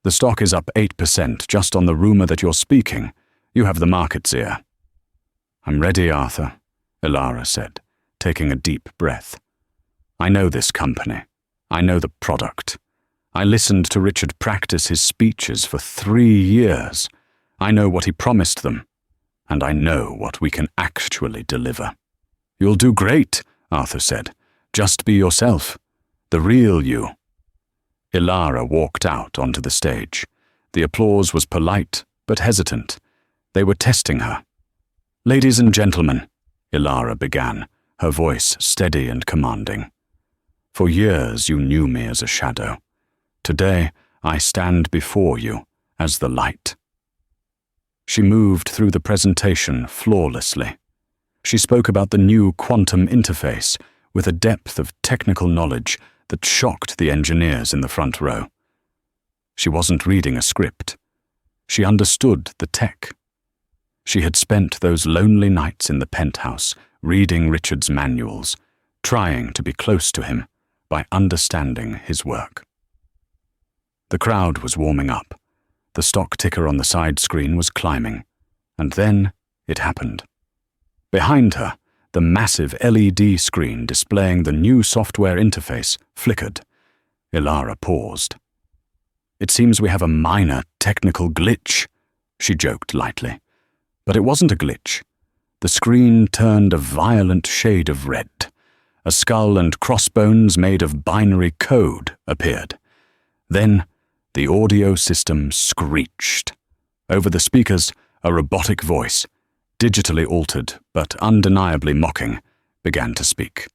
"The stock is up 8% just on the rumor that you're speaking. You have the market's ear." "I'm ready, Arthur," Ilara said, taking a deep breath. "I know this company. I know the product. I listened to Richard practice his speeches for 3 years. I know what he promised them, and I know what we can actually deliver." "You'll do great," Arthur said. "Just be yourself. The real you." Ilara walked out onto the stage. The applause was polite, but hesitant. They were testing her. "Ladies and gentlemen," Ilara began, her voice steady and commanding. "For years you knew me as a shadow. Today I stand before you as the light." She moved through the presentation flawlessly. She spoke about the new quantum interface with a depth of technical knowledge that shocked the engineers in the front row. She wasn't reading a script. She understood the tech. She had spent those lonely nights in the penthouse reading Richard's manuals, trying to be close to him by understanding his work. The crowd was warming up. The stock ticker on the side screen was climbing, and then it happened. Behind her, the massive LED screen displaying the new software interface flickered. Ilara paused. "It seems we have a minor technical glitch," she joked lightly. But it wasn't a glitch. The screen turned a violent shade of red. A skull and crossbones made of binary code appeared. Then the audio system screeched. Over the speakers, a robotic voice, digitally altered but undeniably mocking, began to speak.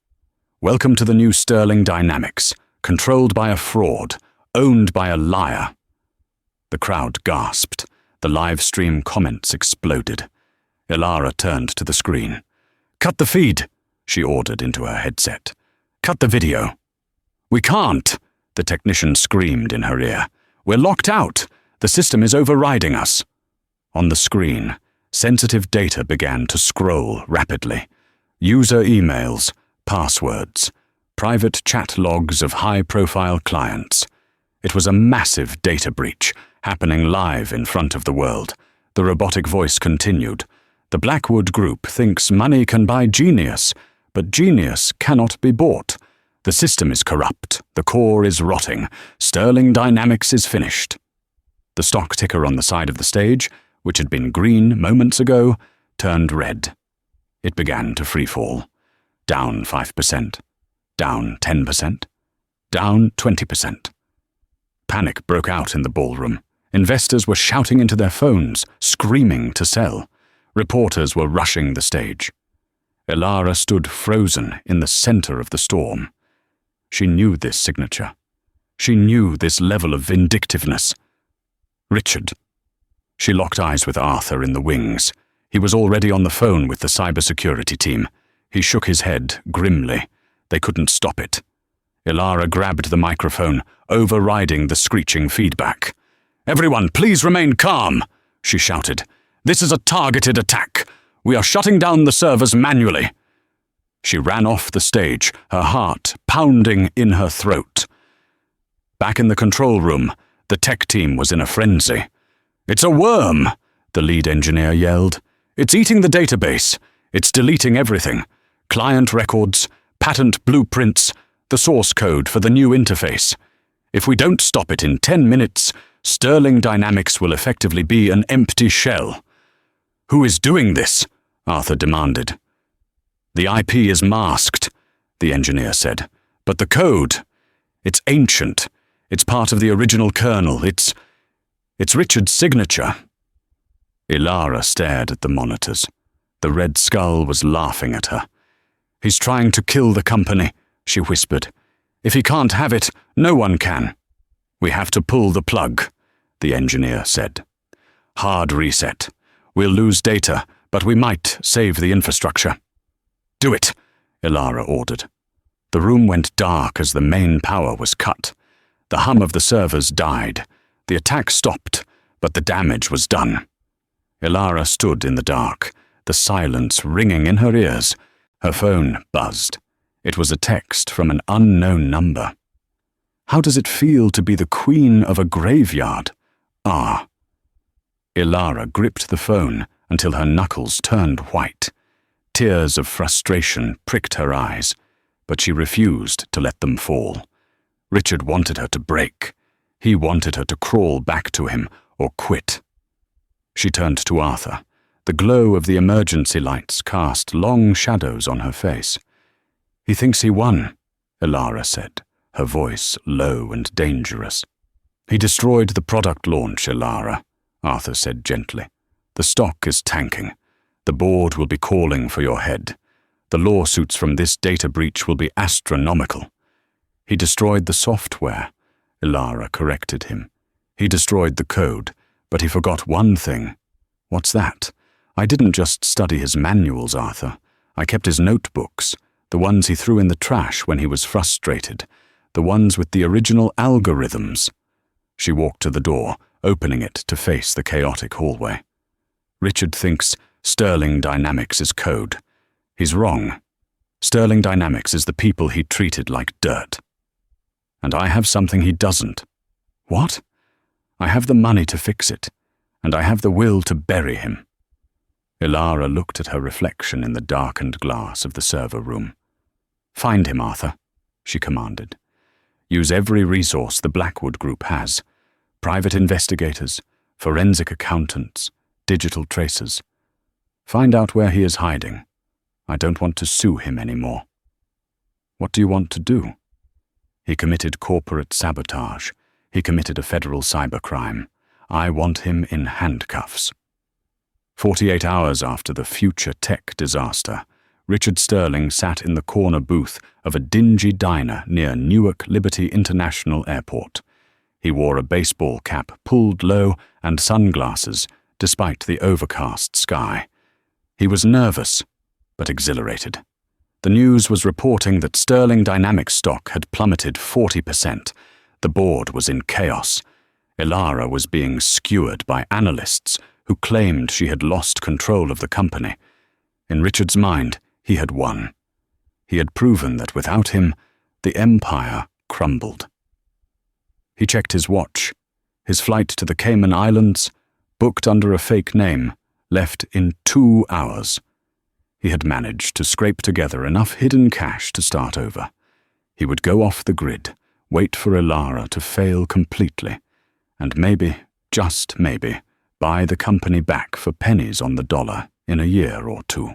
"Welcome to the new Sterling Dynamics, controlled by a fraud, owned by a liar." The crowd gasped. The live stream comments exploded. Ilara turned to the screen. "Cut the feed," she ordered into her headset. "Cut the video." "We can't," the technician screamed in her ear. "We're locked out. The system is overriding us." On the screen, sensitive data began to scroll rapidly. User emails, passwords, private chat logs of high-profile clients. It was a massive data breach, happening live in front of the world. The robotic voice continued. "The Blackwood Group thinks money can buy genius, but genius cannot be bought. The system is corrupt. The core is rotting. Sterling Dynamics is finished." The stock ticker on the side of the stage, which had been green moments ago, turned red. It began to freefall. Down 5%. Down 10%. Down 20%. Panic broke out in the ballroom. Investors were shouting into their phones, screaming to sell. Reporters were rushing the stage. Ilara stood frozen in the center of the storm. She knew this signature. She knew this level of vindictiveness. Richard. She locked eyes with Arthur in the wings. He was already on the phone with the cybersecurity team. He shook his head grimly. They couldn't stop it. Ilara grabbed the microphone, overriding the screeching feedback. "Everyone, please remain calm," she shouted. "This is a targeted attack. We are shutting down the servers manually." She ran off the stage, her heart pounding in her throat. Back in the control room, the tech team was in a frenzy. "It's a worm," the lead engineer yelled. "It's eating the database. It's deleting everything. Client records, patent blueprints, the source code for the new interface. If we don't stop it in 10 minutes, Sterling Dynamics will effectively be an empty shell." "Who is doing this?" Arthur demanded. "The IP is masked," the engineer said. "But the code, it's ancient. It's part of the original kernel. It's Richard's signature." Ilara stared at the monitors. The red skull was laughing at her. "He's trying to kill the company," she whispered. "If he can't have it, no one can." "We have to pull the plug," the engineer said. "Hard reset. We'll lose data, but we might save the infrastructure." "Do it," Ilara ordered. The room went dark as the main power was cut. The hum of the servers died. The attack stopped, but the damage was done. Ilara stood in the dark, the silence ringing in her ears. Her phone buzzed. It was a text from an unknown number. "How does it feel to be the queen of a graveyard? Ah." Ilara gripped the phone until her knuckles turned white. Tears of frustration pricked her eyes, but she refused to let them fall. Richard wanted her to break. He wanted her to crawl back to him or quit. She turned to Arthur. The glow of the emergency lights cast long shadows on her face. "He thinks he won," Ilara said, her voice low and dangerous. "He destroyed the product launch, Ilara," Arthur said gently. "The stock is tanking. The board will be calling for your head. The lawsuits from this data breach will be astronomical." "He destroyed the software," Ilara corrected him. "He destroyed the code, but he forgot one thing. What's that? I didn't just study his manuals, Arthur. I kept his notebooks, the ones he threw in the trash when he was frustrated, the ones with the original algorithms. She walked to the door, opening it to face the chaotic hallway. Richard thinks Sterling Dynamics is code. He's wrong. Sterling Dynamics is the people he treated like dirt. And I have something he doesn't. What? I have the money to fix it, and I have the will to bury him. Ilara looked at her reflection in the darkened glass of the server room. Find him, Arthur, she commanded. Use every resource the Blackwood Group has. Private investigators, forensic accountants, digital tracers. Find out where he is hiding. I don't want to sue him anymore. What do you want to do? He committed corporate sabotage. He committed a federal cybercrime. I want him in handcuffs. 48 hours after the future tech disaster, Richard Sterling sat in the corner booth of a dingy diner near Newark Liberty International Airport. He wore a baseball cap pulled low and sunglasses, despite the overcast sky. He was nervous, but exhilarated. The news was reporting that Sterling Dynamics stock had plummeted 40%. The board was in chaos. Ilara was being skewered by analysts who claimed she had lost control of the company. In Richard's mind, he had won. He had proven that without him, the empire crumbled. He checked his watch. His flight to the Cayman Islands, booked under a fake name, left in 2 hours. He had managed to scrape together enough hidden cash to start over. He would go off the grid, wait for Ilara to fail completely, and maybe, just maybe, buy the company back for pennies on the dollar in a year or 2.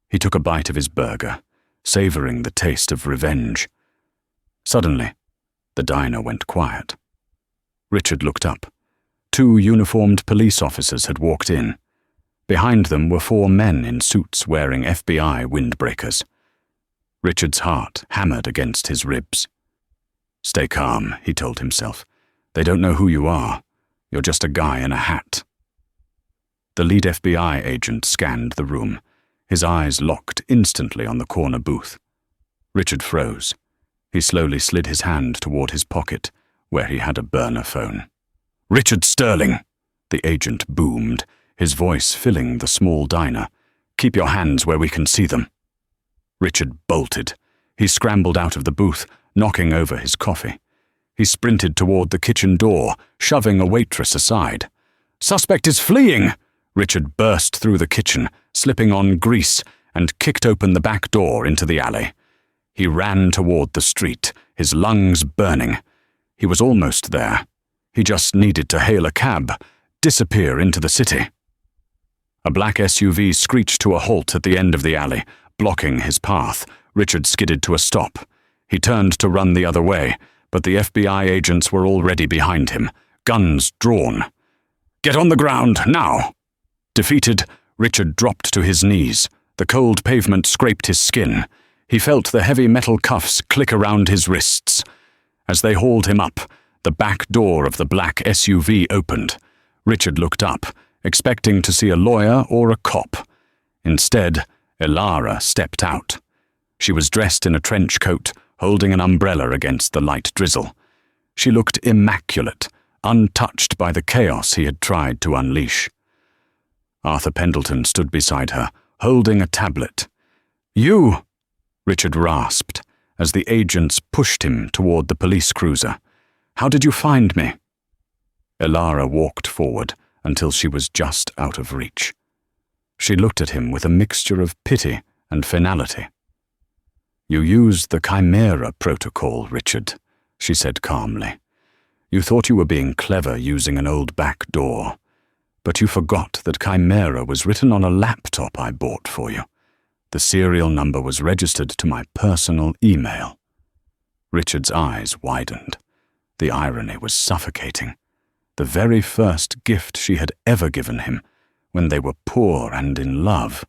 He took a bite of his burger, savoring the taste of revenge. Suddenly, the diner went quiet. Richard looked up. 2 uniformed police officers had walked in. Behind them were 4 men in suits wearing FBI windbreakers. Richard's heart hammered against his ribs. Stay calm, he told himself. They don't know who you are. You're just a guy in a hat. The lead FBI agent scanned the room. His eyes locked instantly on the corner booth. Richard froze. He slowly slid his hand toward his pocket, where he had a burner phone. "Richard Sterling!" the agent boomed, his voice filling the small diner. "Keep your hands where we can see them." Richard bolted. He scrambled out of the booth, knocking over his coffee. He sprinted toward the kitchen door, shoving a waitress aside. "Suspect is fleeing!" Richard burst through the kitchen, slipping on grease, and kicked open the back door into the alley. He ran toward the street, his lungs burning. He was almost there. He just needed to hail a cab, disappear into the city. A black SUV screeched to a halt at the end of the alley, blocking his path. Richard skidded to a stop. He turned to run the other way, but the FBI agents were already behind him, guns drawn. "Get on the ground, now!" Defeated, Richard dropped to his knees. The cold pavement scraped his skin. He felt the heavy metal cuffs click around his wrists. As they hauled him up, the back door of the black SUV opened. Richard looked up, expecting to see a lawyer or a cop. Instead, Ilara stepped out. She was dressed in a trench coat, holding an umbrella against the light drizzle. She looked immaculate, untouched by the chaos he had tried to unleash. Arthur Pendleton stood beside her, holding a tablet. "You!" Richard rasped, as the agents pushed him toward the police cruiser. "How did you find me?" Ilara walked forward until she was just out of reach. She looked at him with a mixture of pity and finality. "You used the Chimera protocol, Richard," she said calmly. "You thought you were being clever using an old back door, but you forgot that Chimera was written on a laptop I bought for you. The serial number was registered to my personal email." Richard's eyes widened. The irony was suffocating. The very first gift she had ever given him, when they were poor and in love,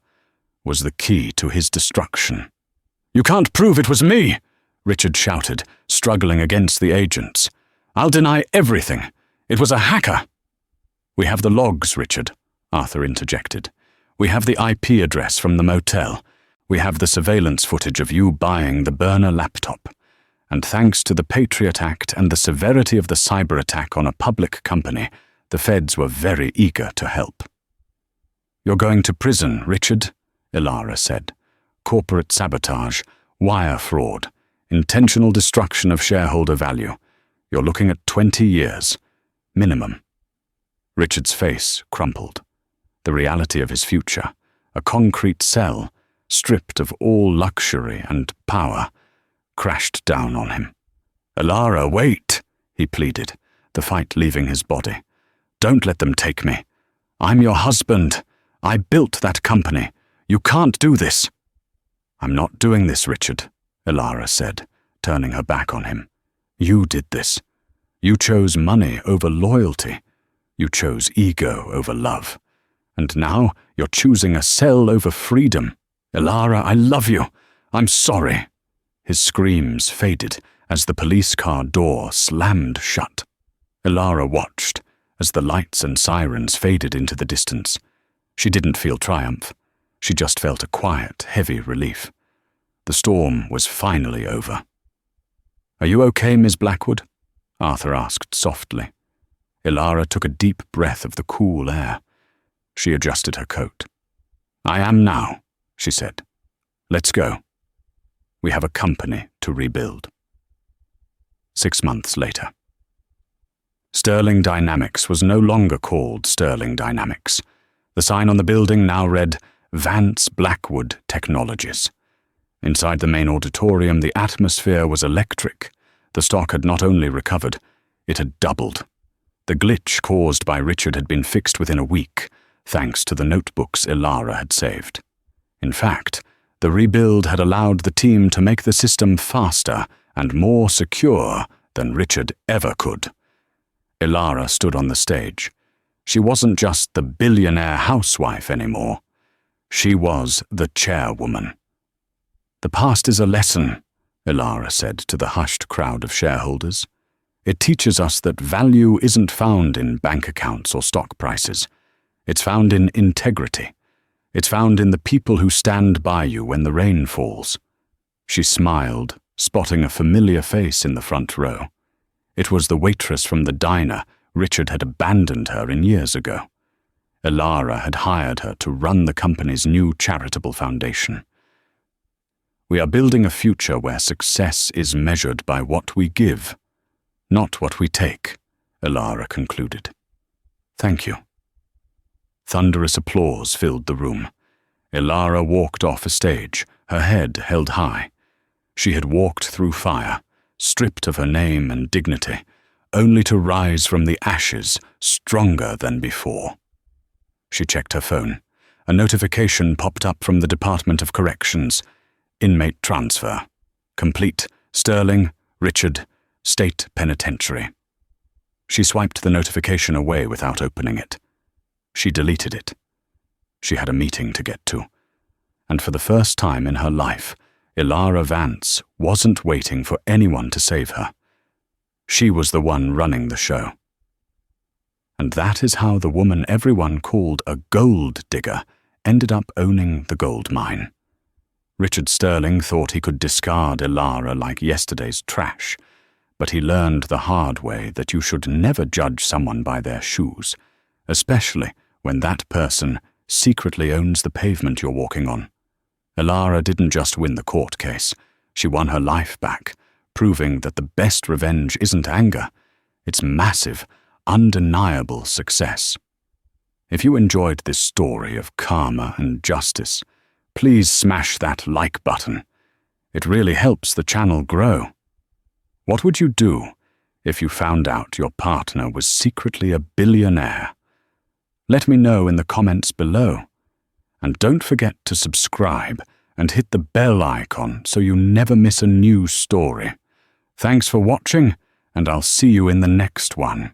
was the key to his destruction. "You can't prove it was me!" Richard shouted, struggling against the agents. "I'll deny everything. It was a hacker." "We have the logs, Richard. Arthur interjected. "We have the IP address from the motel. We have the surveillance footage of you buying the burner laptop. And thanks to the Patriot Act and the severity of the cyber attack on a public company, the feds were very eager to help." "You're going to prison, Richard," Ilara said. "Corporate sabotage, wire fraud, intentional destruction of shareholder value. You're looking at 20 years. Minimum." Richard's face crumpled. The reality of his future, a concrete cell, stripped of all luxury and power, crashed down on him. "Ilara, wait," he pleaded, the fight leaving his body. "Don't let them take me. I'm your husband. I built that company. You can't do this." "I'm not doing this, Richard," Ilara said, turning her back on him. "You did this. You chose money over loyalty. You chose ego over love. And now you're choosing a cell over freedom. Ilara, I love you. I'm sorry." His screams faded as the police car door slammed shut. Ilara watched as the lights and sirens faded into the distance. She didn't feel triumph. She just felt a quiet, heavy relief. The storm was finally over. "Are you okay, Miss Blackwood?" Arthur asked softly. Ilara took a deep breath of the cool air. She adjusted her coat. "I am now," she said. "Let's go. We have a company to rebuild." 6 months later. Sterling Dynamics was no longer called Sterling Dynamics. The sign on the building now read Vance Blackwood Technologies. Inside the main auditorium, the atmosphere was electric. The stock had not only recovered, it had doubled. The glitch caused by Richard had been fixed within a week, thanks to the notebooks Ilara had saved. In fact, the rebuild had allowed the team to make the system faster and more secure than Richard ever could. Ilara stood on the stage. She wasn't just the billionaire housewife anymore. She was the chairwoman. "The past is a lesson," Ilara said to the hushed crowd of shareholders. "It teaches us that value isn't found in bank accounts or stock prices. It's found in integrity. It's found in the people who stand by you when the rain falls." She smiled, spotting a familiar face in the front row. It was the waitress from the diner Richard had abandoned her in years ago. Ilara had hired her to run the company's new charitable foundation. "We are building a future where success is measured by what we give, not what we take," Ilara concluded. "Thank you." Thunderous applause filled the room. Ilara walked off a stage, her head held high. She had walked through fire, stripped of her name and dignity, only to rise from the ashes stronger than before. She checked her phone. A notification popped up from the Department of Corrections. Inmate transfer. Complete. Sterling, Richard, State Penitentiary. She swiped the notification away without opening it. She deleted it. She had a meeting to get to. And for the first time in her life, Ilara Vance wasn't waiting for anyone to save her. She was the one running the show. And that is how the woman everyone called a gold digger ended up owning the gold mine. Richard Sterling thought he could discard Ilara like yesterday's trash, but he learned the hard way that you should never judge someone by their shoes, especially when that person secretly owns the pavement you're walking on. Ilara didn't just win the court case, she won her life back, proving that the best revenge isn't anger, it's massive, undeniable success. If you enjoyed this story of karma and justice, please smash that like button. It really helps the channel grow. What would you do if you found out your partner was secretly a billionaire? Let me know in the comments below. And don't forget to subscribe and hit the bell icon so you never miss a new story. Thanks for watching, and I'll see you in the next one.